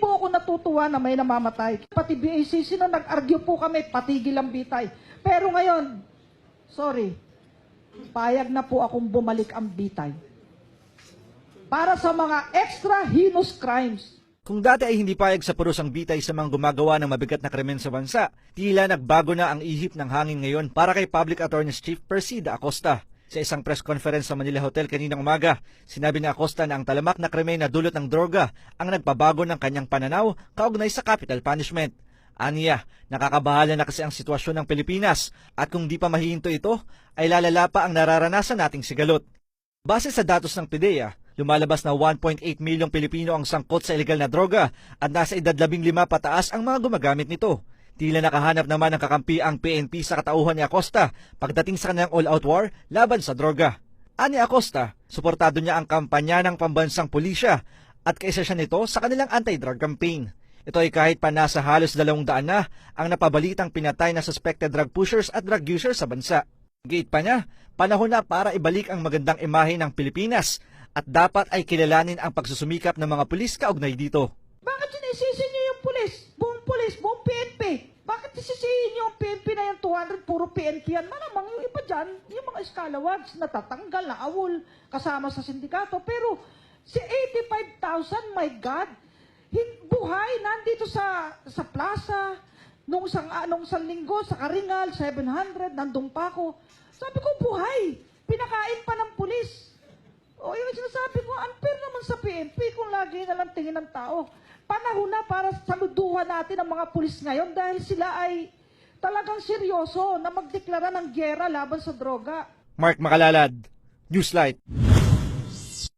po ako natutuwa na may namamatay. Pati BACC na nag-argue po kami, patigil ang bitay. Pero ngayon, sorry, payag na po akong bumalik ang bitay. Para sa mga extra heinous crimes. Kung dati ay hindi payag sa puros ang bitay sa mga gumagawa ng mabigat na krimen sa bansa, tila nagbago na ang ihip ng hangin ngayon para kay Public Attorney's Chief Persida Acosta. Sa isang press conference sa Manila Hotel kaninang umaga, sinabi ni Acosta na ang talamak na krimen na dulot ng droga ang nagpabago ng kanyang pananaw kaugnay sa capital punishment. Aniya, nakakabahala na kasi ang sitwasyon ng Pilipinas at kung di pa mahihinto ito, ay lalala pa ang nararanasan nating sigalot. Base sa datos ng PIDEA, lumalabas na 1.8 milyong Pilipino ang sangkot sa ilegal na droga at nasa edad 15 pataas ang mga gumagamit nito. Tila nakahanap naman ng kakampi ang PNP sa katauhan ni Acosta pagdating sa kanyang all-out war laban sa droga. Ani Acosta, suportado niya ang kampanya ng pambansang pulisya at kaisa siya nito sa kanilang anti-drug campaign. Ito ay kahit pa nasa halos 200 na ang napabalitang pinatay na suspected drug pushers at drug users sa bansa. Giit pa niya, panahon na para ibalik ang magandang imahe ng Pilipinas at dapat ay kilalanin ang pagsusumikap ng mga pulis kaugnay dito. Bakit sinisisi niyo yung pulis, buong PNP? Bakit sisisihin niyo yung PNP na yung 200, puro PNP yan? Malamang yung iba dyan, yung mga scalawags, natatanggal, na awol, kasama sa sindikato. Pero si 85,000, my God, buhay, nandito sa plaza, nung isang linggo, sa Karingal, 700, nandun pa ako. Sabi ko, buhay, pinakain pa ng pulis. O yung sinasabi ko, unfair naman sa PNP kung lagi na lang tingin ng tao. Panahon na para saluduhan natin ang mga pulis ngayon dahil sila ay talagang seryoso na magdeklara ng gyera laban sa droga. Mark Makalalad, Newslight.